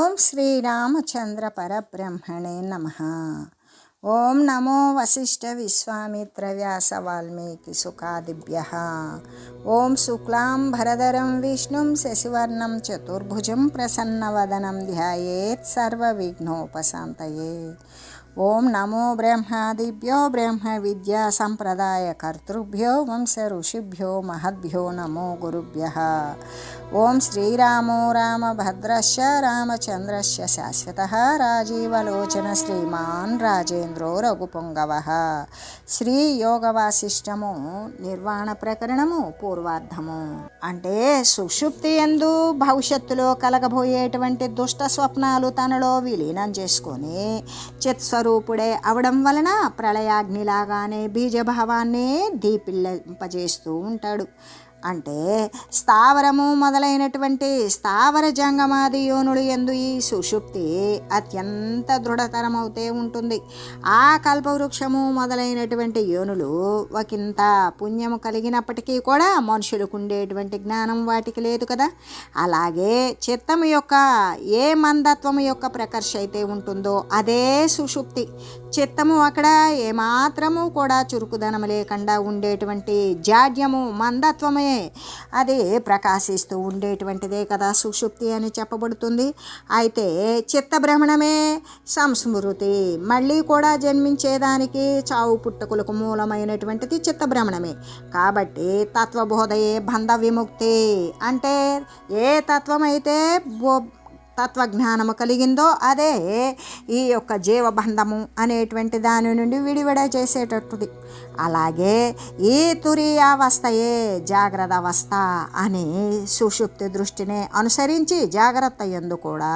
ఓం శ్రీరామచంద్ర పరబ్రహ్మణే నమః. ఓం నమో వశిష్ఠ విశ్వామిత్ర వ్యాస వాల్మీకి సుఖాదిభ్యః. ఓం శుక్లాం భరధరం విష్ణుం శశివర్ణం చతుర్భుజం ప్రసన్నవదనం ధ్యాయేత్ సర్వవిఘ్నోపశాంతయే. ఓం నమో బ్రహ్మాదిభ్యో బ్రహ్మ విద్యా సంప్రదాయ కర్తృభ్యో వంశ ఋషిభ్యో మహద్భ్యో నమో గురుభ్యః. ఓం శ్రీరామో రామభద్రస్య రామచంద్రస్య శాశ్వతః రాజీవలోచన శ్రీమాన్ రాజేంద్రో రఘుపుంగవః. శ్రీ యోగ వాసిష్టము నిర్వాణ ప్రకరణము పూర్వార్ధము. అంటే సుషుప్తి యందు భవిష్యత్తులో కలగబోయేటువంటి దుష్ట స్వప్నాలు తనలో విలీనం చేసుకొని చిత్స్వరూపుడే అవడం వలన ప్రళయాగ్నిలాగానే బీజభావాన్ని దీపిల్లింపజేస్తూ ఉంటాడు. అంటే స్థావరము మొదలైనటువంటి స్థావర జంగమాది యోనులు యందు ఈ సుషుప్తి అత్యంత దృఢతరమవుతే ఉంటుంది. ఆ కల్పవృక్షము మొదలైనటువంటి యోనులు ఒకంత పుణ్యము కలిగినప్పటికీ కూడా మనుషులకు ఉండేటువంటి జ్ఞానం వాటికి లేదు కదా. అలాగే చిత్తము యొక్క ఏ మందత్వము యొక్క ప్రకర్ష అయితే ఉంటుందో అదే సుషుప్తి. చిత్తము అక్కడ ఏమాత్రము కూడా చురుకుదనం లేకుండా ఉండేటువంటి జాడ్యము మందత్వమే అది ప్రకాశిస్తూ ఉండేటువంటిదే కదా సుషుప్తి అని చెప్పబడుతుంది. అయితే చిత్తభ్రమణమే సంస్మృతి, మళ్ళీ కూడా జన్మించేదానికి చావు పుట్టుకలకు మూలమైనటువంటిది చిత్తభ్రమణమే. కాబట్టి తత్వబోధయే బంధ విముక్తి. అంటే ఏ తత్వమైతే తత్వజ్ఞానము కలిగిందో అదే ఈ యొక్క జీవబంధము అనేటువంటి దాని నుండి విడివిడ చేసేటట్టుది. అలాగే ఈ తురీయావస్థయే జాగ్రత్త అవస్థ అని సుషుప్తి దృష్టిని అనుసరించి జాగ్రత్త యందు కూడా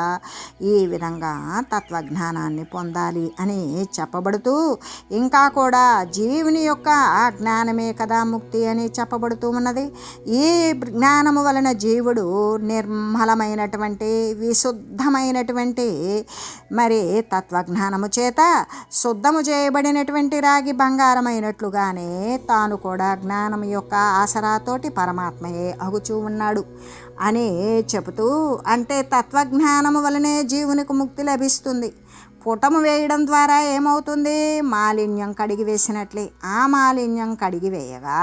ఈ విధంగా తత్వజ్ఞానాన్ని పొందాలి అని చెప్పబడుతూ, ఇంకా కూడా జీవుని యొక్క జ్ఞానమే కదా ముక్తి అని చెప్పబడుతూ ఉన్నది. ఈ జ్ఞానము వలన జీవుడు నిర్మలమైనటువంటి శుద్ధమైనటువంటి మరి తత్వజ్ఞానము చేత శుద్ధము చేయబడినటువంటి రాగి బంగారమైనట్లుగానే తాను కూడా జ్ఞానం యొక్క ఆసరాతోటి పరమాత్మయే అగుచూ ఉన్నాడు అని చెబుతూ, అంటే తత్వజ్ఞానము వలనే జీవునికి ముక్తి లభిస్తుంది. పుటము వేయడం ద్వారా ఏమవుతుంది? మాలిన్యం కడిగి వేసినట్లే. ఆ మాలిన్యం కడిగి వేయగా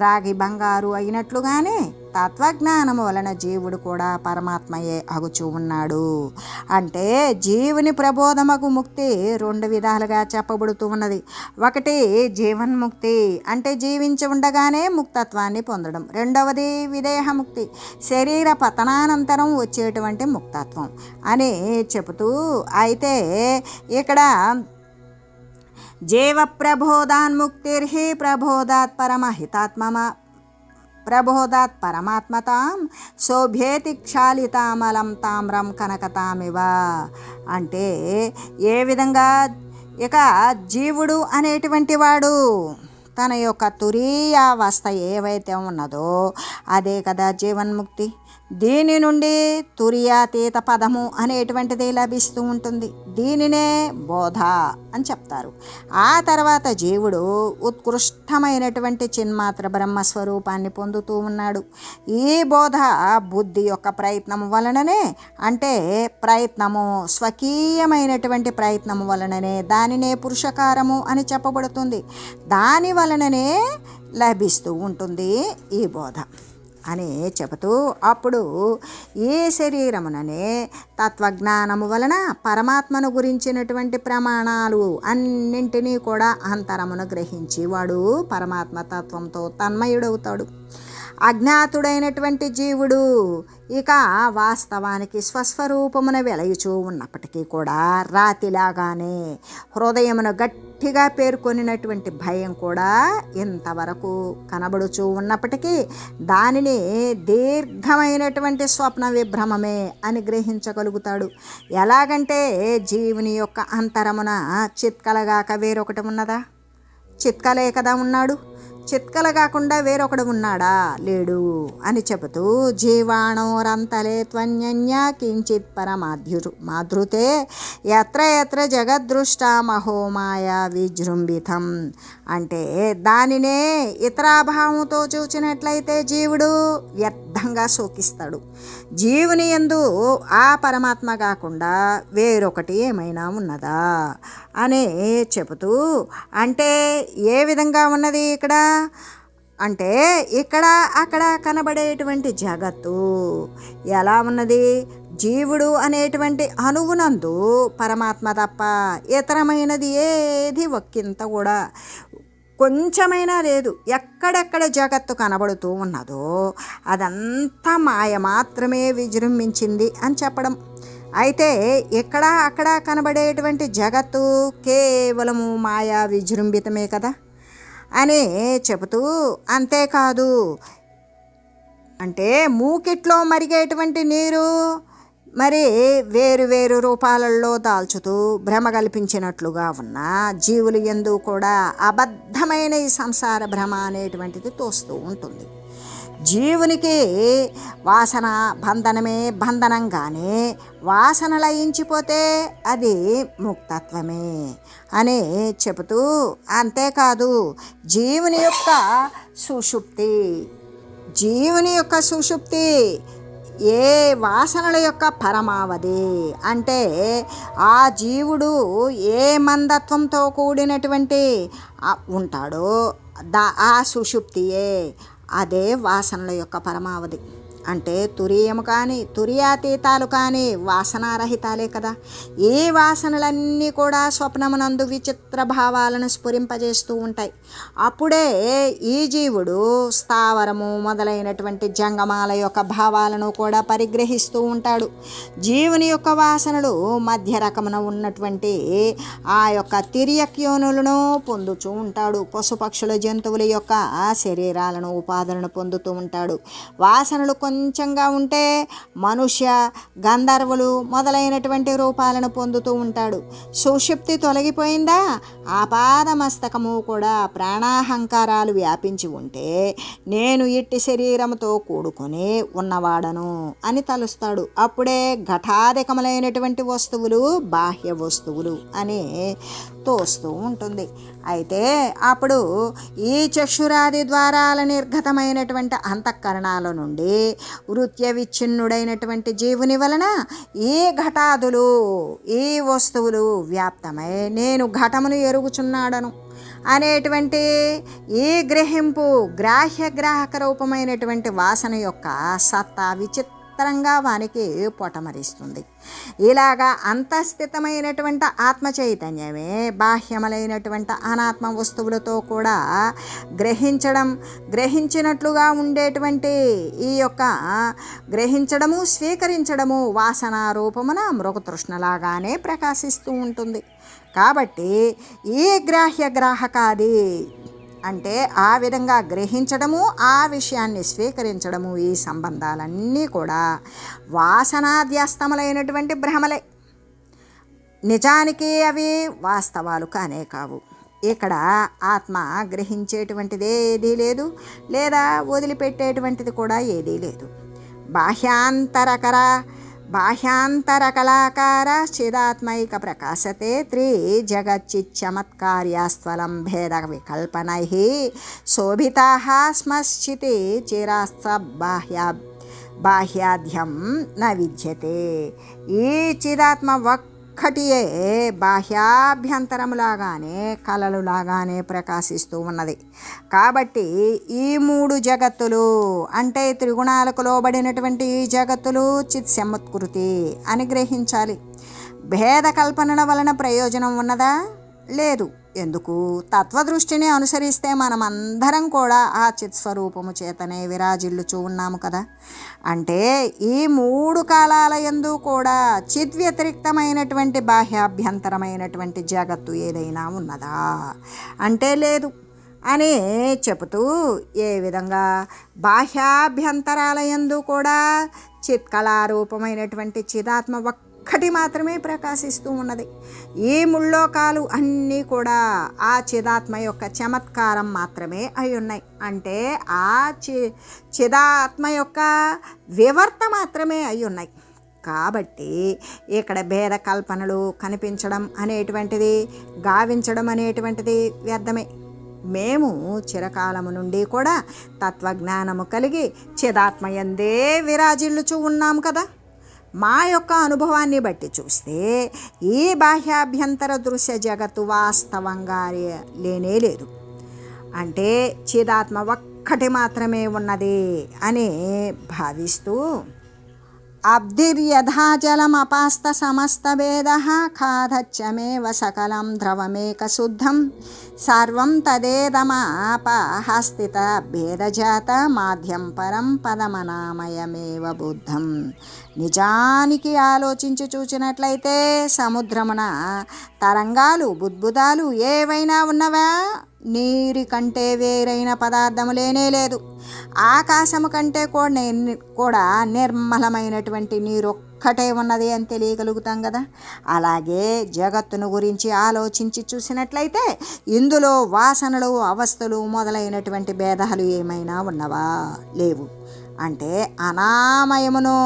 రాగి బంగారు అయినట్లుగానే తత్వజ్ఞానము వలన జీవుడు కూడా పరమాత్మయే అగుచూ ఉన్నాడు. అంటే జీవుని ప్రబోధమగు ముక్తి రెండు విధాలుగా చెప్పబడుతూ ఉన్నది. ఒకటి జీవన్ముక్తి, అంటే జీవించి ఉండగానే ముక్తత్వాన్ని పొందడం. రెండవది విదేహముక్తి, శరీర పతనానంతరం వచ్చేటువంటి ముక్తత్వం అని చెబుతూ, అయితే ఇక్కడ జీవ ప్రబోధాన్ముక్తిర్హి ప్రబోధాత్ పరమాత్మతాం శోభ్యేతి క్షాళితామలం తామ్రం కనకతామివ. అంటే ఏ విధంగా ఇక జీవుడు అనేటువంటి వాడు తన యొక్క తురీయావస్థ ఏవైతే ఉన్నదో అదే కదా జీవన్ముక్తి. దీని నుండి తురియాతీత పదము అనేటువంటిది లభిస్తూ ఉంటుంది. దీనినే బోధ అని చెప్తారు. ఆ తర్వాత జీవుడు ఉత్కృష్టమైనటువంటి చిన్మాత్ర బ్రహ్మస్వరూపాన్ని పొందుతూ ఉన్నాడు. ఈ బోధ బుద్ధి యొక్క ప్రయత్నము వలననే, అంటే ప్రయత్నము స్వకీయమైనటువంటి ప్రయత్నము వలననే, దానినే పురుషకారము అని చెప్పబడుతుంది. దాని వలననే లభిస్తూ ఉంటుంది ఈ బోధ అని చెబుతూ, అప్పుడు ఈ శరీరముననే తత్వజ్ఞానము వలన పరమాత్మను గురించినటువంటి ప్రమాణాలు అన్నింటినీ కూడా అంతరమును గ్రహించి వాడు పరమాత్మ తత్వంతో తన్మయుడవుతాడు. అజ్ఞాతుడైనటువంటి జీవుడు ఇక వాస్తవానికి స్వస్వరూపమున వెలయుచూ ఉన్నప్పటికీ కూడా రాతిలాగానే హృదయమును గట్టిగా పేర్కొనినటువంటి భయం కూడా ఇంతవరకు కనబడుచూ ఉన్నప్పటికీ దానిని దీర్ఘమైనటువంటి స్వప్న విభ్రమమే అని గ్రహించగలుగుతాడు. ఎలాగంటే జీవుని యొక్క అంతరమున చిత్కలగాక వేరొకటి ఉన్నదా? చిత్కలే కదా ఉన్నాడు. చిత్కల కాకుండా వేరొకడు ఉన్నాడా? లేడు అని చెబుతూ, జీవాణోరంతలే త్వన్యన్య కించిత్ మాధృతే ఎత్ర ఎత్ర జగద్దృష్ట మహోమాయా విజృంభితం. అంటే దానినే ఇతరాభావంతో చూచినట్లయితే జీవుడు వ్యర్థంగా శోకిస్తాడు. జీవుని యందు ఆ పరమాత్మ కాకుండా వేరొకటి ఏమైనా ఉన్నదా అని చెబుతూ, అంటే ఏ విధంగా ఉన్నది ఇక్కడ అంటే, ఇక్కడ అక్కడ కనబడేటువంటి జగత్తు ఎలా ఉన్నది? జీవుడు అనేటువంటి అణువునందు పరమాత్మ తప్ప ఇతరమైనది ఏది ఒక్కింత కూడా కొంచెమైనా లేదు. ఎక్కడెక్కడ జగత్తు కనబడుతూ ఉన్నదో అదంతా మాయ మాత్రమే విజృంభించింది అని చెప్పడం. అయితే ఇక్కడ అక్కడ కనబడేటువంటి జగత్తు కేవలము మాయా విజృంభితమే కదా అని చెబుతూ, అంతేకాదు అంటే మూకిట్లో మరిగేటువంటి నీరు మరి వేరు వేరు రూపాలలో దాల్చుతూ భ్రమ కల్పించినట్లుగా ఉన్న జీవులు యందు కూడా అబద్ధమైన ఈ సంసార భ్రమ అనేటువంటిది తోస్తూ ఉంటుంది. జీవునికి వాసన బంధనమే బంధనంగానే వాసన లయించిపోతే అది ముక్తత్వమే అని చెబుతూ, అంతేకాదు జీవుని యొక్క సుషుప్తి ఏ వాసనల యొక్క పరమావధి అంటే ఆ జీవుడు ఏ మందత్వంతో కూడినటువంటి ఉంటాడో ఆ సుషుప్తియే అదే వాసనల యొక్క పరమావధి. అంటే తురీయము కానీ తురియాతీతాలు కానీ వాసనారహితాలే కదా. ఈ వాసనలన్నీ కూడా స్వప్నమునందు విచిత్ర భావాలను స్ఫురింపజేస్తూ ఉంటాయి. అప్పుడే ఈ జీవుడు స్థావరము మొదలైనటువంటి జంగమాల యొక్క భావాలను కూడా పరిగ్రహిస్తూ ఉంటాడు. జీవుని యొక్క వాసనలు మధ్య రకమున ఉన్నటువంటి ఆ యొక్క తిర్యక్యోనులను పొందుతూ ఉంటాడు. పశుపక్షుల జంతువుల యొక్క శరీరాలను ఉపాధులను పొందుతూ ఉంటాడు. వాసనలు కొంచెంగా ఉంటే మనుష్య గంధర్వులు మొదలైనటువంటి రూపాలను పొందుతూ ఉంటాడు. సుషుప్తి తొలగిపోయిందా ఆపాదమస్తకము కూడా ప్రాణాహంకారాలు వ్యాపించి ఉంటే నేను ఇట్టి శరీరముతో కూడుకొని ఉన్నవాడను అని తలుస్తాడు. అప్పుడే ఘటాధికములైనటువంటి వస్తువులు బాహ్య వస్తువులు అని తోస్తూ ఉంటుంది. అయితే అప్పుడు ఈ చక్షురాది ద్వారాల నిర్గతమైనటువంటి అంతఃకరణాల నుండి వృత్య విచ్ఛిన్నుడైనటువంటి జీవుని వలన ఈ ఘటాదులు ఈ వస్తువులు వ్యాప్తమై నేను ఘటమును ఎరుగుచున్నాడను అనేటువంటి ఈ గ్రహింపు గ్రాహ్యగ్రాహక రూపమైనటువంటి వాసన యొక్క సత్తా విచిత్రంగా వానికి పొటమరిస్తుంది. ఇలాగా అంతఃస్థితమైనటువంటి ఆత్మ చైతన్యమే బాహ్యములైనటువంటి అనాత్మ వస్తువులతో కూడా గ్రహించినట్లుగా ఉండేటువంటి ఈ యొక్క గ్రహించడము స్వీకరించడము వాసన రూపమున మృగతృష్ణలాగానే ప్రకాశిస్తూ ఉంటుంది. కాబట్టి ఈ గ్రాహ్యగ్రాహకాది అంటే ఆ విధంగా గ్రహించడము ఆ విషయాన్ని స్వీకరించడము ఈ సంబంధాలన్నీ కూడా వాసనాధ్యస్తములైనటువంటి భ్రమలే. నిజానికి అవి వాస్తవాలు కానే కావు. ఇక్కడ ఆత్మ గ్రహించేటువంటిది ఏదీ లేదు, లేదా వదిలిపెట్టేటువంటిది కూడా ఏదీ లేదు. బాహ్యాంతరకళాకార చిదాత్మైక ప్రకాశతే త్రిజగచ్చిచ్చమత్కార్యాస్త్వలం భేద వికల్పనై శోభితా స్మశ్చితి చిరాస్త బాహ్యాధ్యం న విద్యతే. ఈ చిదాత్మ ఒక్కటియే బాహ్యాభ్యంతరములాగానే కళలులాగానే ప్రకాశిస్తూ ఉన్నది. కాబట్టి ఈ మూడు జగత్తులు అంటే త్రిగుణాలకు లోబడినటువంటి ఈ జగత్తులు చిత్సముత్కృతి అని గ్రహించాలి. భేద కల్పనల వలన ప్రయోజనం ఉన్నదా? లేదు. ఎందుకు? తత్వదృష్టిని అనుసరిస్తే మనమందరం కూడా ఆ చిత్స్వరూపము చేతనే విరాజిల్లుచూ ఉన్నాము కదా. అంటే ఈ మూడు కాలాల యందు కూడా చిద్వ్యతిరిక్తమైనటువంటి బాహ్యాభ్యంతరమైనటువంటి జగత్తు ఏదైనా ఉన్నదా అంటే లేదు అని చెబుతూ, ఏ విధంగా బాహ్యాభ్యంతరాల యందు కూడా చిత్కళారూపమైనటువంటి చిదాత్మ ఒక్కటి మాత్రమే ప్రకాశిస్తూ ఉన్నది. ఈ ముల్లోకాలు అన్నీ కూడా ఆ చిదాత్మ యొక్క చమత్కారం మాత్రమే అయి ఉన్నాయి. అంటే ఆ చిదాత్మ యొక్క వివర్త మాత్రమే అయి ఉన్నాయి. కాబట్టి ఇక్కడ భేద కల్పనలు కనిపించడం అనేటువంటిది, గావించడం అనేటువంటిది వ్యర్థమే. మేము చిరకాలము నుండి కూడా తత్వజ్ఞానము కలిగి చిదాత్మయందే విరాజిల్లుచూ ఉన్నాం కదా. మా యొక్క అనుభవాన్ని బట్టి చూస్తే ఈ బాహ్యాభ్యంతర దృశ్య జగత్తు వాస్తవంగా లేనే లేదు. అంటే చిదాత్మ ఒక్కటి మాత్రమే ఉన్నది అని భావిస్తూ అబ్ధిర్యథా జలమపాస్త సమస్తభేద ఖాదచ్చమేవ సకలం ద్రవమేక శుద్ధం సర్వం తదేదమాపహస్థిత భేదజాత మాధ్యం పరం పదమనామయమేవ బుద్ధం. నిజానికి ఆలోచించి చూచినట్లయితే సముద్రమున తరంగాలు బుద్బుదాలు ఏవైనా ఉన్నవా? నీరు కంటే వేరైన పదార్థము లేనే లేదు. ఆకాశము కంటే కూడా నిర్మలమైనటువంటి నీరు ఒక్కటే ఉన్నది అని తెలియగలుగుతాం కదా. అలాగే జగత్తును గురించి ఆలోచించి చూసినట్లయితే ఇందులో వాసనలు అవస్థలు మొదలైనటువంటి భేదాలు ఏమైనా ఉన్నవా? లేవు. అంటే అనామయమును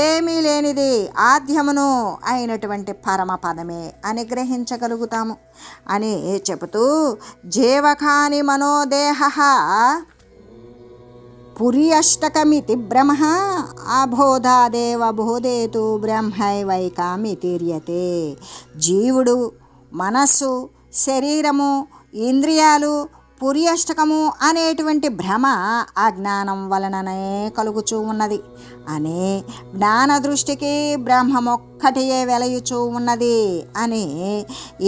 ఏమీ లేనిది ఆద్యమును అయినటువంటి పరమపదమే అని గ్రహించగలుగుతాము అని చెబుతూ జీవకాని మనోదేహ పుర్యష్టకమితి బ్రహ్మ అబోధాదేవ బోధేతు బ్రహ్మైవైకామితిర్యతే. జీవుడు మనస్సు శరీరము ఇంద్రియాలు పుర్యష్టకము అనేటువంటి భ్రమ అజ్ఞానం వలననే కలుగుచూ ఉన్నది అని జ్ఞాన దృష్టికి బ్రహ్మమొక్కటియే వెలయుచూ ఉన్నది అని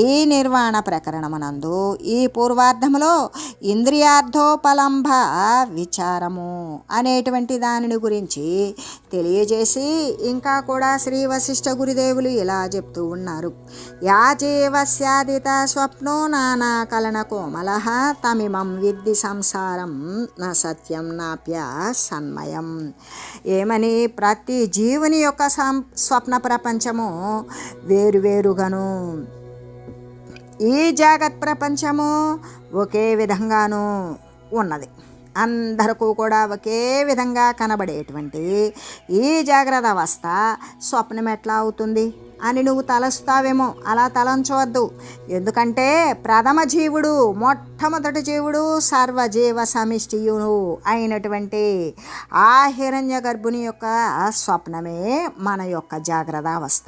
ఈ నిర్వాణ ప్రకరణమునందు ఈ పూర్వార్ధములో ఇంద్రియార్థోపలంభ విచారము అనేటువంటి దానిని గురించి తెలియజేసి ఇంకా కూడా శ్రీ వశిష్ఠ గురుదేవులు ఇలా చెప్తూ ఉన్నారు. యాజీవస్యాదిత స్వప్నో నానా కలన కోమల తమిమం విద్ధి సంసారం నా సత్యం నాప్య సన్మయం. ఏమని? ప్రతి జీవుని యొక్క స్వప్న ప్రపంచము వేరువేరుగాను, ఈ జగత్ ప్రపంచము ఒకే విధంగాను ఉన్నది. అందరికీ కూడా ఒకే విధంగా కనబడేటువంటి ఈ జాగ్రత్త అవస్థ స్వప్నం ఎట్లా అవుతుంది అని నువ్వు తలస్తావేమో. అలా తలంచవద్దు. ఎందుకంటే ప్రథమ జీవుడు, మొట్టమొదటి జీవుడు సర్వజీవ సమిష్టియును అయినటువంటి ఆ హిరణ్య గర్భుని యొక్క స్వప్నమే మన యొక్క జాగ్రత్త అవస్థ.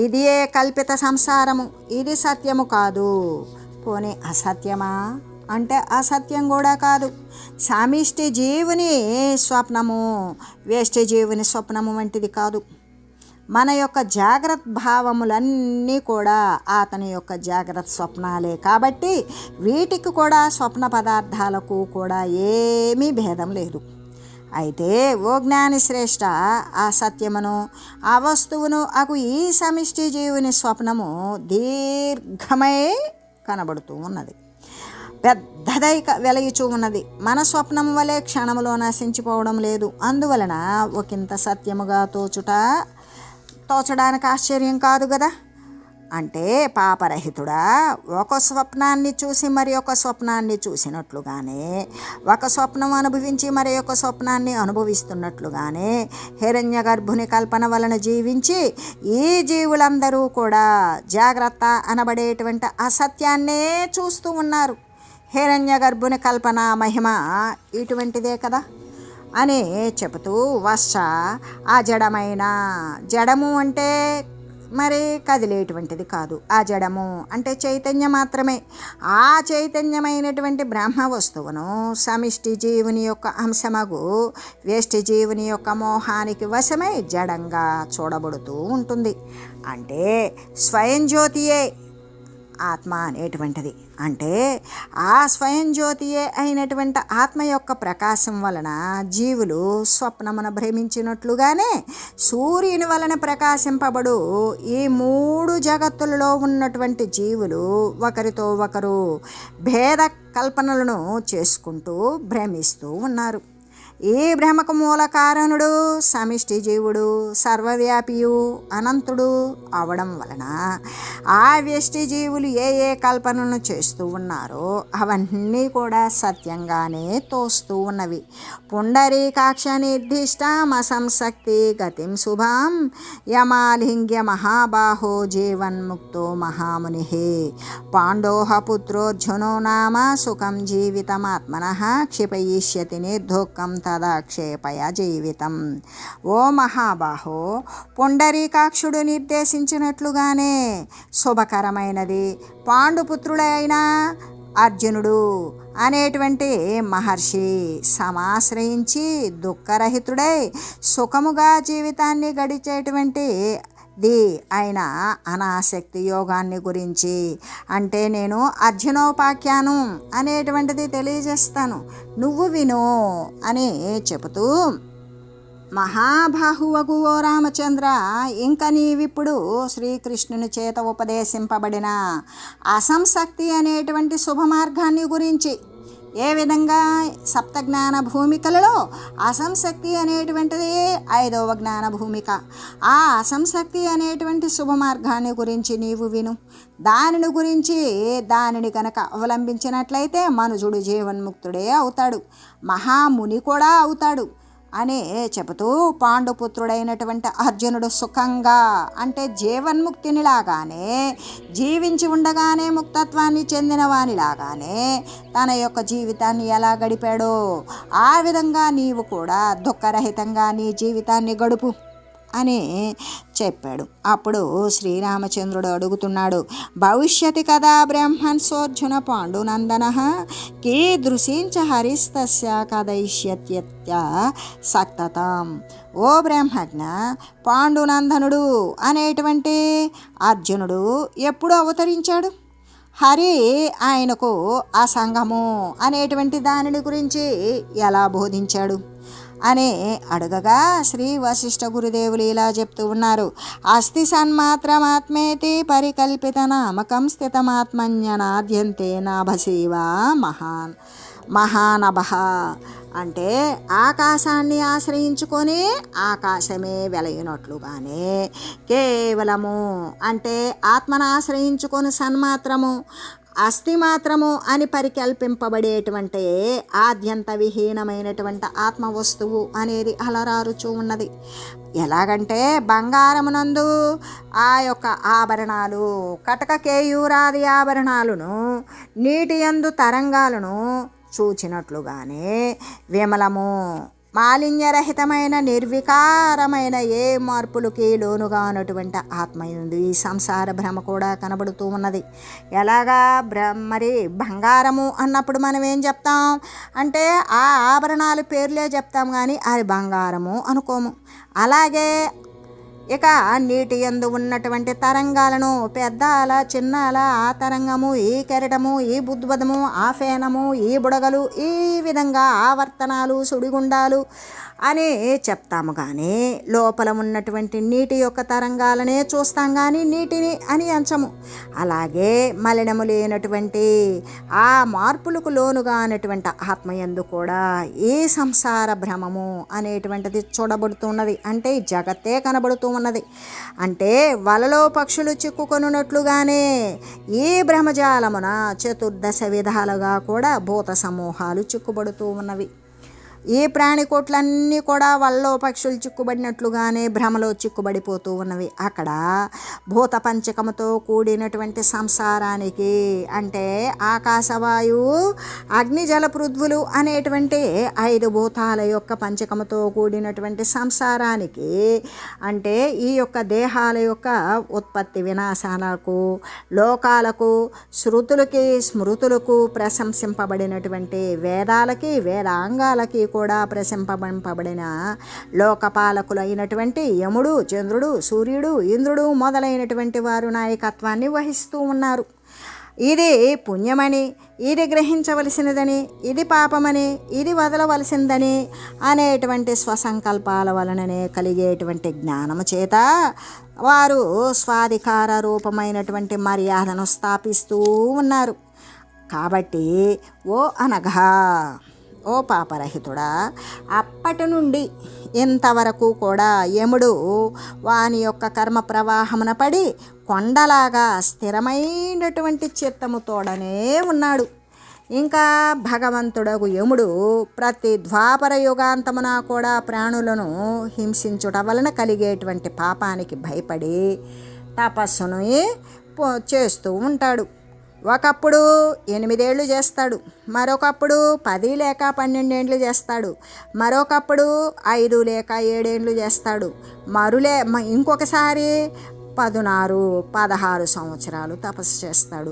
ఇదే కల్పిత సంసారము, ఇది సత్యము కాదు. పోనీ అసత్యమా అంటే అసత్యం కూడా కాదు. సమిష్టి జీవుని స్వప్నము వేష్టి జీవుని స్వప్నము వంటిది కాదు. మన యొక్క జాగ్రత్త భావములన్నీ కూడా అతని యొక్క జాగ్రత్త స్వప్నాలే కాబట్టి వీటికి కూడా స్వప్న పదార్థాలకు కూడా ఏమీ భేదం లేదు. అయితే ఓ జ్ఞాని శ్రేష్ఠ, ఆ సత్యమును ఆ వస్తువును అగు ఈ సమిష్టి జీవుని స్వప్నము దీర్ఘమై కనబడుతూ ఉన్నది, పెద్దదై వెలయుచూ ఉన్నది. మన స్వప్నం వలె క్షణములో నశించిపోవడం లేదు. అందువలన ఒకంత సత్యముగా తోచడానికి ఆశ్చర్యం కాదు కదా. అంటే పాపరహితుడా, ఒక స్వప్నాన్ని చూసి మరి ఒక స్వప్నాన్ని చూసినట్లుగానే, ఒక స్వప్నం అనుభవించి మరి ఒక స్వప్నాన్ని అనుభవిస్తున్నట్లుగానే హిరణ్య గర్భుని కల్పన వలన జీవించి ఈ జీవులందరూ కూడా జాగ్రత్త అనబడేటువంటి అసత్యాన్నే చూస్తూ ఉన్నారు. హిరణ్య గర్భుని కల్పన మహిమ ఇటువంటిదే కదా అని చెబుతూ వశ్చ ఆ జడమైన, జడము అంటే మరి కదిలేటువంటిది కాదు. ఆ జడము అంటే చైతన్యం మాత్రమే. ఆ చైతన్యమైనటువంటి బ్రహ్మ వస్తువును సమిష్టి జీవుని యొక్క అంశమగు వేష్టి జీవుని యొక్క మోహానికి వశమై జడంగా చూడబడుతూ ఉంటుంది. అంటే స్వయం జ్యోతియే ఆత్మ అనేటువంటిది. అంటే ఆ స్వయం జ్యోతియే అయినటువంటి ఆత్మ యొక్క ప్రకాశం వలన జీవులు స్వప్నమున భ్రమించినట్లుగానే సూర్యుని వలన ప్రకాశింపబడు ఈ మూడు జగత్తులలో ఉన్నటువంటి జీవులు ఒకరితో ఒకరు భేద కల్పనలను చేసుకుంటూ భ్రమిస్తూ ఉన్నారు. ఈ భ్రమకు మూల కారణుడు సమిష్టి జీవుడు సర్వవ్యాపియు అనంతుడు అవడం వలన ఆ వ్యష్టి జీవులు ఏ ఏ కల్పనను చేస్తూ ఉన్నారో అవన్నీ కూడా సత్యంగానే తోస్తూ ఉన్నవి. పుండరీకాక్ష నిర్దిష్టాం అసంశక్తి గతిం శుభాం యమాలింగ్య మహాబాహో జీవన్ముక్తో మహాముని పాండోహ పుత్రోర్జునో నామ సుఖం జీవితమాత్మనః క్షిపయిష్యతి నిర్దుఃఖం తదాక్షేపయ జీవితం. ఓ మహాబాహో, పుండరీకాక్షుడు నిర్దేశించినట్లుగానే శుభకరమైనది పాండుపుత్రుడైన అర్జునుడు అనేటువంటి మహర్షి సమాశ్రయించి దుఃఖరహితుడై సుఖముగా జీవితాన్ని గడిచేటువంటి అయిన అనాసక్తి యోగాన్ని గురించి అంటే నేను అర్జునోపాఖ్యానం అనేటువంటిది తెలియజేస్తాను, నువ్వు విను అని చెబుతూ, మహాబాహువగు ఓ రామచంద్ర, ఇంక నీవిప్పుడు శ్రీకృష్ణుని చేత ఉపదేశింపబడిన అసంశక్తి అనేటువంటి శుభమార్గాన్ని గురించి, ఏ విధంగా సప్తజ్ఞాన భూమికలలో అసంశక్తి అనేటువంటిది 5వ జ్ఞాన భూమిక, ఆ అసంశక్తి అనేటువంటి శుభమార్గాన్ని గురించి నీవు విను. దానిని కనుక అవలంబించినట్లయితే మనుజుడు జీవన్ముక్తుడే అవుతాడు, మహాముని కూడా అవుతాడు అని చెబుతూ, పాండుపుత్రుడైనటువంటి అర్జునుడు సుఖంగా అంటే జీవన్ముక్తినిలాగానే జీవించి ఉండగానే ముక్తత్వాన్ని చెందిన వానిలాగానే తన యొక్క జీవితాన్ని ఎలా గడిపాడో ఆ విధంగా నీవు కూడా దుఃఖరహితంగా నీ జీవితాన్ని గడుపు అని చెప్పాడు. అప్పుడు శ్రీరామచంద్రుడు అడుగుతున్నాడు, భవిష్యతి కదా బ్రహ్మన్ సోర్జున పాండునందన కీదృశీంచ హరిస్తస్య కదయిష్యత్య సక్తతాం. ఓ బ్రహ్మజ్ఞ, పాండునందనుడు అనేటువంటి అర్జునుడు ఎప్పుడు అవతరించాడు? హరి ఆయనకు అసంగము అనేటువంటి దానిని గురించి ఎలా బోధించాడు అని అడగగా శ్రీ వశిష్ఠ గురుదేవులు ఇలా చెప్తూ ఉన్నారు, అస్థి సన్మాత్రమాత్మేతి పరికల్పిత నామకం స్థితమాత్మన్యనాద్యంతే నాభశివా మహానభ. అంటే ఆకాశాన్ని ఆశ్రయించుకొని ఆకాశమే వెలయినట్లుగానే కేవలము అంటే ఆత్మను ఆశ్రయించుకొని సన్మాత్రము అస్థి మాత్రము అని పరికల్పింపబడేటువంటి ఆద్యంత విహీనమైనటువంటి ఆత్మ వస్తువు అనేది అలరారుచూ ఉన్నది. ఎలాగంటే బంగారమునందు ఆ యొక్క ఆభరణాలు కటక కేయూరాది ఆభరణాలను నీటి యందు తరంగాలను చూచినట్లుగానే విమలము మాలిన్యరహితమైన నిర్వికారమైన ఏ మార్పులకి లోనుగానటువంటి ఆత్మయందు ఈ సంసార భ్రమ కూడా కనబడుతూ ఉన్నది. ఎలాగా మరి బంగారము అన్నప్పుడు మనం ఏం చెప్తాం అంటే ఆ ఆభరణాల పేర్లే చెప్తాం కానీ అది బంగారము అనుకోము. అలాగే ఇక నీటి యందు ఉన్నటువంటి తరంగాలను పెద్ద అల చిన్న అల ఆ తరంగము ఈ కెరటము ఈ బుద్బదము ఆ ఫేనము ఈ బుడగలు ఈ విధంగా ఆవర్తనాలు సుడిగుండాలు అని చెప్తాము కానీ లోపల ఉన్నటువంటి నీటి యొక్క తరంగాలనే చూస్తాం కానీ నీటిని అని అంచము. అలాగే మలినము లేనటువంటి ఆ మార్పులకు లోనుగా అనేటువంటి ఆత్మయందు కూడా ఈ సంసార భ్రమము అనేటువంటిది చూడబడుతున్నది. అంటే జగత్తే కనబడుతూ ఉన్నది. అంటే వలలో పక్షులు చిక్కుకొనున్నట్లుగానే ఈ భ్రమజాలమున చతుర్దశ విధాలుగా కూడా భూత సమూహాలు చిక్కుబడుతూ ఉన్నవి. ఈ ప్రాణికోట్లన్నీ కూడా వలలో పక్షులు చిక్కుబడినట్లుగానే భ్రమలో చిక్కుబడిపోతూ ఉన్నవి. అక్కడ భూత పంచకముతో కూడినటువంటి సంసారానికి అంటే ఆకాశవాయువు అగ్ని జల పృథ్వులు అనేటువంటి 5 భూతాల యొక్క పంచకముతో కూడినటువంటి సంసారానికి అంటే ఈ యొక్క దేహాల యొక్క ఉత్పత్తి వినాశాలకు లోకాలకు శృతులకి స్మృతులకు ప్రశంసింపబడినటువంటి వేదాలకి వేదాంగాలకి కూడా ప్రశంసింపబడిన లోకపాలకులైనటువంటి యముడు చంద్రుడు సూర్యుడు ఇంద్రుడు మొదలైనటువంటి వారు నాయకత్వాన్ని వహిస్తూ ఉన్నారు. ఇది పుణ్యమని ఇది గ్రహించవలసినదని ఇది పాపమని ఇది వదలవలసిందని అనేటువంటి స్వసంకల్పాల వలననే కలిగేటువంటి జ్ఞానము చేత వారు స్వాధికార రూపమైనటువంటి మర్యాదను స్థాపిస్తూ ఉన్నారు. కాబట్టి ఓ అనగా ఓ పాపరహితుడా, అప్పటి నుండి ఇంతవరకు కూడా యముడు వాని యొక్క కర్మ ప్రవాహమున పడి కొండలాగా స్థిరమైనటువంటి చిత్తముతోడనే ఉన్నాడు. ఇంకా భగవంతుడగు యముడు ప్రతి ద్వాపర యుగాంతమున కూడా ప్రాణులను హింసించుట వలన కలిగేటువంటి పాపానికి భయపడి తపస్సును చేస్తూ ఉంటాడు. ఒకప్పుడు 8 ఏళ్ళు చేస్తాడు, మరొకప్పుడు 10 లేక 12 ఏళ్ళు చేస్తాడు, మరొకప్పుడు 5 లేక 7 ఏళ్ళు చేస్తాడు, ఇంకొకసారి 16 సంవత్సరాలు తపస్సు చేస్తాడు.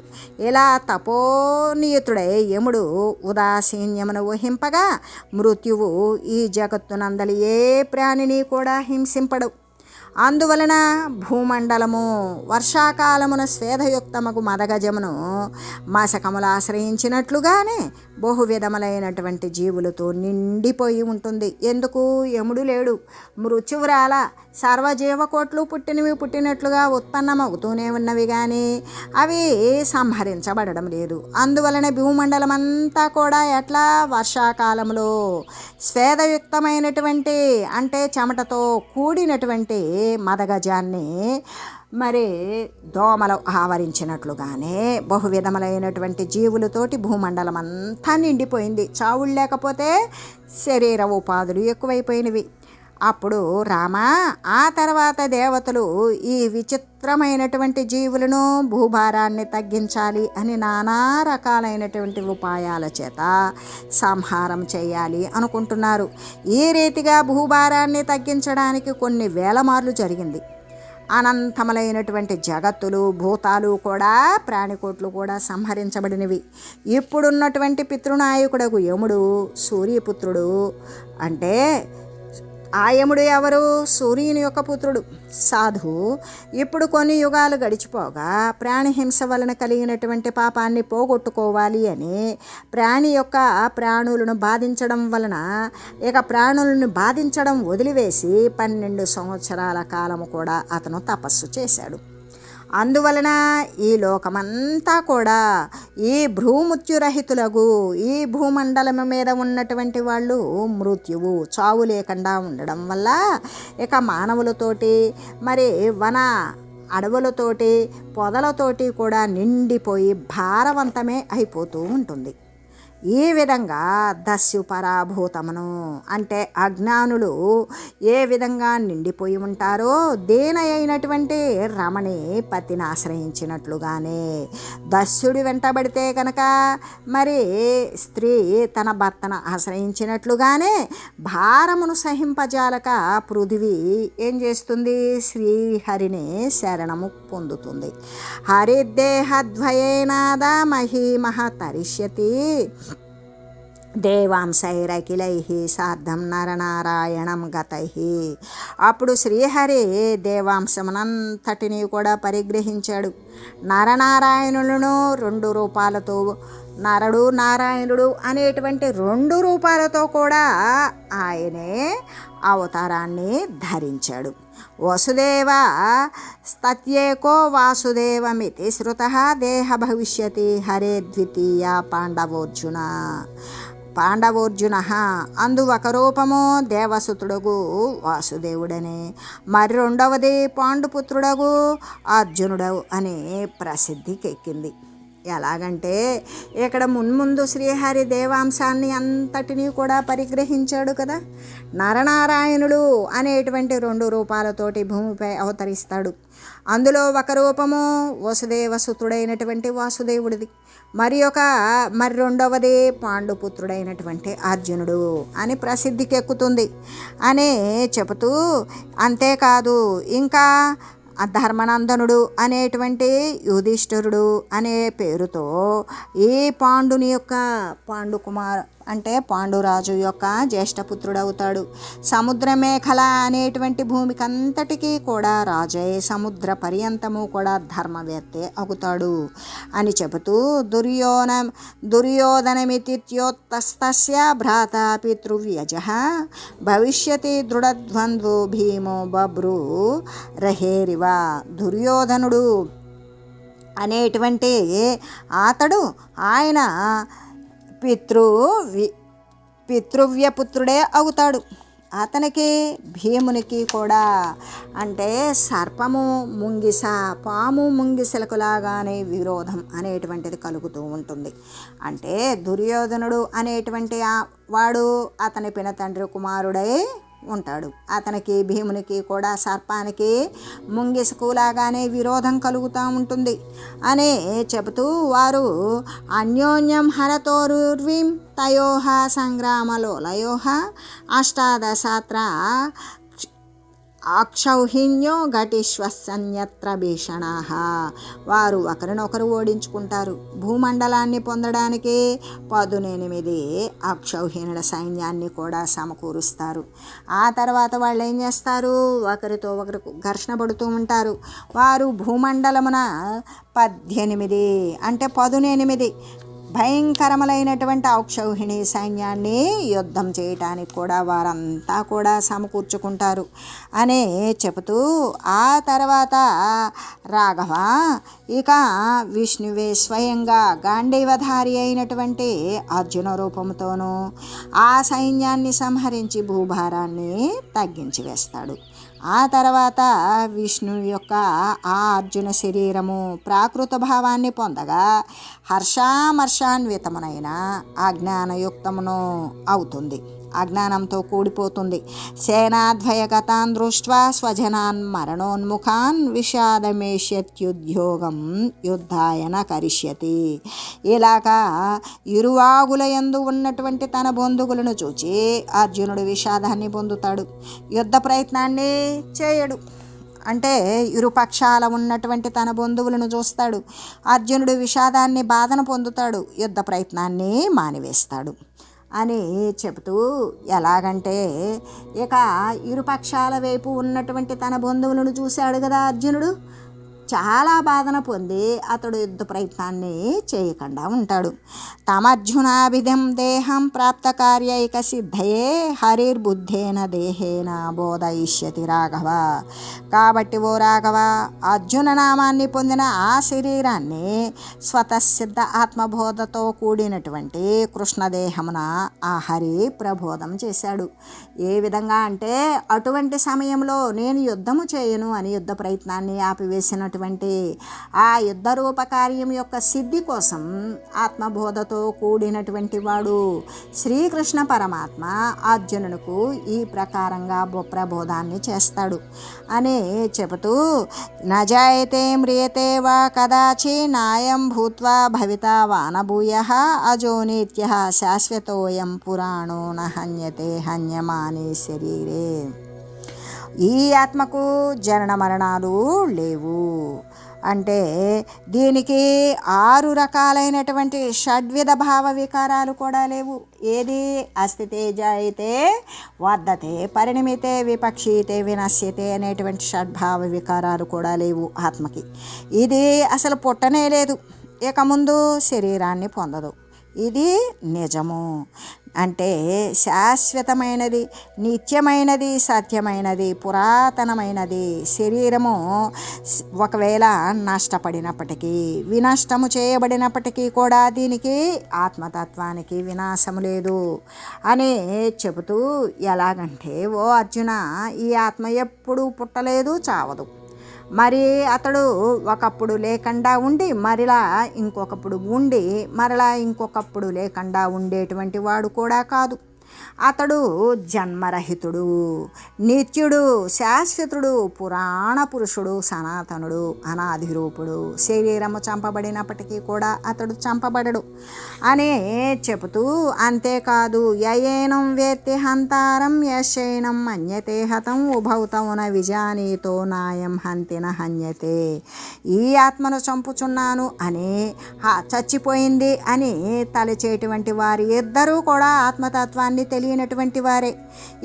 ఇలా తపోనియతుడై యముడు ఉదాసీన్యమును వహింపగా మృత్యువు ఈ జగత్తునందలి ఏ ప్రాణిని కూడా హింసింపడు. అందువలన భూమండలము వర్షాకాలమున స్వేదయుక్తమగు మదగజమును మశకములు ఆశ్రయించినట్లుగానే బహు విధములైనటువంటి జీవులతో నిండిపోయి ఉంటుంది. ఎందుకు? యముడు లేడు, మృత్యువురాల సర్వజీవకోట్లు పుట్టినట్లుగా ఉత్పన్నమవుతూనే ఉన్నవి, కానీ అవి సంహరించబడడం లేదు. అందువలన భూమండలం అంతా కూడా ఎట్లా వర్షాకాలంలో స్వేదయుక్తమైనటువంటి అంటే చెమటతో కూడినటువంటి మదగజాన్ని మరి దోమలు ఆవరించినట్లుగానే బహు విధములైనటువంటి జీవులతోటి భూమండలం అంతా నిండిపోయింది. చావులు లేకపోతే శరీర ఉపాధులు ఎక్కువైపోయినవి. అప్పుడు రామా, ఆ తర్వాత దేవతలు ఈ విచిత్రమైనటువంటి జీవులను భూభారాన్ని తగ్గించాలి అని నానా రకాలైనటువంటి ఉపాయాల చేత సంహారం చేయాలి అనుకుంటున్నారు. ఈ రీతిగా భూభారాన్ని తగ్గించడానికి కొన్ని వేల మార్లు జరిగింది. అనంతములైనటువంటి జగత్తులు భూతాలు కూడా ప్రాణికోట్లు కూడా సంహరించబడినవి. ఇప్పుడున్నటువంటి పితృనాయకుడగు యముడు సూర్యపుత్రుడు. అంటే ఆ యముడు ఎవరు? సూర్యుని యొక్క పుత్రుడు, సాధు. ఇప్పుడు కొన్ని యుగాలు గడిచిపోగా ప్రాణిహింస వలన కలిగినటువంటి పాపాన్ని పోగొట్టుకోవాలి అని ప్రాణులను బాధించడం వలన ప్రాణులను బాధించడం వదిలివేసి 12 సంవత్సరాల కాలము కూడా అతను తపస్సు చేశాడు. అందువలన ఈ లోకమంతా కూడా ఈ భూమృత్యురహితులకు ఈ భూమండలం మీద ఉన్నటువంటి వాళ్ళు మృత్యువు చావు లేకుండా ఉండడం వల్ల మానవులతోటి మరి అడవులతోటి పొదలతోటి కూడా నిండిపోయి భారవంతమే అయిపోతూ ఉంటుంది. ఈ విధంగా దస్యుపరాభూతమును అంటే అజ్ఞానులు ఏ విధంగా నిండిపోయి ఉంటారో దీనైనటువంటి రమణి పతిని ఆశ్రయించినట్లుగానే దస్యుడు వెంటబడితే కనుక మరి స్త్రీ తన భర్తను ఆశ్రయించినట్లుగానే భారమును సహింపజాలక పృథివీ ఏం చేస్తుంది? శ్రీహరిని శరణము పొందుతుంది. హరిదేహద్వయేనాద మహీమహ తరిష్యతి దేవాంశైరఖిలై సార్ధం నరనారాయణం గతై. అప్పుడు శ్రీహరి దేవాంశమునంతటినీ కూడా పరిగ్రహించాడు. నరనారాయణులను 2 రూపాలతో, నరుడు నారాయణుడు అనేటువంటి 2 రూపాలతో కూడా ఆయనే అవతారాన్ని ధరించాడు. వసుదేవ స్తత్యేకో వాసుదేవమితి శృతః దేహ భవిష్యతి హరే ద్వితీయ పాండవోర్జున. అందు ఒక రూపము దేవసుతుడగు వాసుదేవుడని, మరి రెండవది పాండుపుత్రుడగు అర్జునుడు అని ప్రసిద్ధికెక్కింది. ఎలాగంటే ఇక్కడ మున్ముందు శ్రీహరి దేవాంశాన్ని అంతటినీ కూడా పరిగ్రహించాడు కదా. నరనారాయణుడు అనేటువంటి 2 రూపాలతోటి భూమిపై అవతరిస్తాడు. అందులో ఒక రూపము వసుదేవసుతుడైనటువంటి వాసుదేవుడిది, మరి రెండవది పాండుపుత్రుడైనటువంటి అర్జునుడు అని ప్రసిద్ధికెక్కుతుంది అని చెబుతూ, అంతేకాదు ఇంకా ధర్మనందనుడు అనేటువంటి యుధిష్ఠిరుడు అనే పేరుతో ఈ పాండుకుమార్ అంటే పాండురాజు యొక్క జ్యేష్ఠపుత్రుడవుతాడు. సముద్రమేఖల అనేటువంటి భూమికంతటికీ కూడా రాజే, సముద్ర పర్యంతము కూడా ధర్మవేత్తే అవుతాడు అని చెబుతూ, దుర్యోధనమిత్యోత్తస్తస్య భ్రాత పితృవ్యజ భవిష్యతి దృఢద్వంద్వో భీమో బభ్రూ రహేరివ. దుర్యోధనుడు అనేటువంటి అతడు ఆయన పితృవ్యపుత్రుడే అవుతాడు. అతనికి భీమునికి కూడా అంటే సర్పము ముంగిస, పాము ముంగిసలకు లాగానే విరోధం అనేటువంటిది కలుగుతూ ఉంటుంది. అంటే దుర్యోధనుడు అనేటువంటి వాడు అతని పినతండ్రి కుమారుడై ఉంటాడు. అతనికి భీమునికి కూడా సర్పానికి ముంగిసకు లాగానే విరోధం కలుగుతూ ఉంటుంది అని చెబుతూ వారు అన్యోన్యం హరతోరుర్వీం తయోహ సంగ్రామలోలయోహ అష్టాదశాత్ర అక్షౌహిణ్యో ఘటిష్వసన్యత్ర భీషణాః. వారు ఒకరినొకరు ఓడించుకుంటారు. భూమండలాన్ని పొందడానికి 18 అక్షౌహిణుల సైన్యాన్ని కూడా సమకూరుస్తారు. ఆ తర్వాత వాళ్ళు ఏం చేస్తారు, ఒకరితో ఒకరు ఘర్షణ పడుతూ ఉంటారు. వారు భూమండలమున 18 అంటే 18 భయంకరములైనటువంటి అక్షౌహిణి సైన్యాన్ని యుద్ధం చేయటానికి కూడా వారంతా కూడా సమకూర్చుకుంటారు అని చెబుతూ ఆ తర్వాత రాఘవ ఇక విష్ణువే స్వయంగా గాంధీవధారి అయినటువంటి అర్జున రూపంతోనూ ఆ సైన్యాన్ని సంహరించి భూభారాన్ని తగ్గించి వేస్తాడు. ఆ తర్వాత విష్ణు యొక్క ఆ అర్జున శరీరము ప్రాకృత భావాన్ని పొందగా హర్షామర్షాన్వితమునైన అజ్ఞానయుక్తమును అవుతుంది, అజ్ఞానంతో కూడిపోతుంది. సేనాద్వయగతాన్ దృష్ట్వా స్వజనాన్ మరణోన్ముఖాన్ విషాదమేష్యత్యుద్యోగం యుద్ధాయన కరిష్యతి. ఇలాగా ఇరువాగుల యందు ఉన్నటువంటి తన బంధువులను చూచి అర్జునుడు విషాదాన్ని పొందుతాడు, యుద్ధ ప్రయత్నాన్ని చేయడు. అంటే ఇరుపక్షాల ఉన్నటువంటి తన బంధువులను చూస్తాడు. అర్జునుడు విషాదాన్ని, బాధను పొందుతాడు, యుద్ధ ప్రయత్నాన్ని మానివేస్తాడు అని చెబుతూ ఎలాగంటే ఇక ఇరుపక్షాల వైపు ఉన్నటువంటి తన బంధువులను చూశాడు కదా అర్జునుడు, చాలా బాధన పొంది అతడు యుద్ధ ప్రయత్నాన్ని చేయకుండా ఉంటాడు. తమర్జునాభిధం దేహం ప్రాప్త కార్యైక సిద్ధయే హరిర్బుద్ధేన దేహేన బోధయిష్యతి రాఘవ. కాబట్టి ఓ రాఘవ, అర్జున నామాన్ని పొందిన ఆ శరీరాన్ని స్వతసిద్ధ ఆత్మబోధతో కూడినటువంటి కృష్ణదేహమున ఆ హరి ప్రబోధం చేశాడు. ఏ విధంగా అంటే అటువంటి సమయంలో నేను యుద్ధము చేయను అని యుద్ధ ప్రయత్నాన్ని ఆపివేసిన ఆ యుద్ధ రూప కార్యం యొక్క సిద్ధి కోసం ఆత్మబోధతో కూడినటువంటి వాడు శ్రీకృష్ణ పరమాత్మ అర్జునునకు ఈ ప్రకారంగా ప్రబోధాన్ని చేస్తాడు అని చెబుతూ నజాయతే మ్రియతే వా కదాచి నాయం భూత్వా భవితా వానభూయః అజోనిత్య శాశ్వతోయం పురాణో నహన్యతే హన్యమానే శరీరే. ఈ ఆత్మకు జనన మరణాలు లేవు. అంటే దీనికి 6 రకాలైనటువంటి షడ్విధ భావ వికారాలు కూడా లేవు. ఏది అస్థితే జాయితే వర్ధతే పరిణమితే విపక్షీతే వినశ్యతే అనేటువంటి షడ్భావ వికారాలు కూడా లేవు ఆత్మకి. ఇది అసలు పుట్టనే లేదు, ఇక ముందు శరీరాన్ని పొందదు. ఇది నిజము. అంటే శాశ్వతమైనది, నిత్యమైనది, సత్యమైనది, పురాతనమైనది. శరీరము ఒకవేళ నష్టపడినప్పటికీ, వినష్టము చేయబడినప్పటికీ కూడా దీనికి ఆత్మతత్వానికి వినాశము లేదు అని చెబుతూ ఎలాగంటే ఓ అర్జున, ఈ ఆత్మ ఎప్పుడూ పుట్టలేదు, చావదు. మరి అతడు ఒకప్పుడు లేకుండా ఉండి మరలా ఇంకొకప్పుడు ఉండి మరలా ఇంకొకప్పుడు లేకుండా ఉండేటువంటి వాడు కూడా కాదు. అతడు జన్మరహితుడు, నిత్యుడు, శాశ్వతుడు, పురాణ పురుషుడు, సనాతనుడు, అనాదిరూపుడు. శరీరము చంపబడినప్పటికీ కూడా అతడు చంపబడడు అని చెబుతూ అంతేకాదు యయేనం వేత్తి హంతారం యశైనం మన్యతే హతం ఉభౌతౌన విజానీతో నాయం హంతిన హన్యతే. ఈ ఆత్మను చంపుచున్నాను అని, చచ్చిపోయింది అని తలచేటువంటి వారి ఇద్దరూ కూడా ఆత్మతత్వాన్ని తెలియనటువంటి వారే.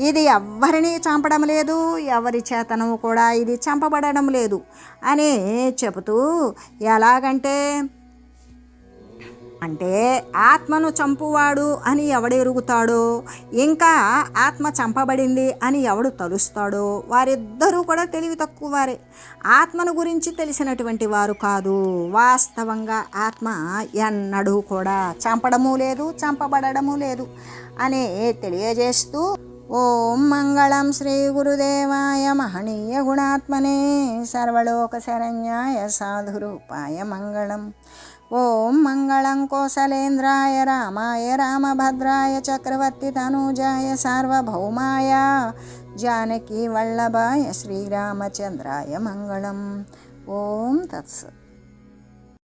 ఇది ఎవ్వరిని చంపడం లేదు, ఎవరి చేతను కూడా ఇది చంపబడడం లేదు అని చెబుతూ ఎలాగంటే అంటే ఆత్మను చంపువాడు అని ఎవడెరుగుతాడో, ఇంకా ఆత్మ చంపబడింది అని ఎవడు తలుస్తాడో వారిద్దరూ కూడా తెలివి తక్కువ వారే. ఆత్మను గురించి తెలిసినటువంటి వారు కాదు. వాస్తవంగా ఆత్మ ఎన్నడూ కూడా చంపడము లేదు, చంపబడము లేదు. అని తెలియజేస్తూ ఓం మంగళం శ్రీ గురుదేవాయ మహనీయ గుణాత్మనే సర్వలోక శరణ్యాయ సాధురూపాయ మంగళం. ఓం మంగళం కోసలేంద్రాయ రామాయ రామభద్రాయ చక్రవర్తి తనూజాయ సార్వభౌమాయ జానకీ వల్లభాయ శ్రీరామచంద్రాయ మంగళం. ఓం తత్సత్.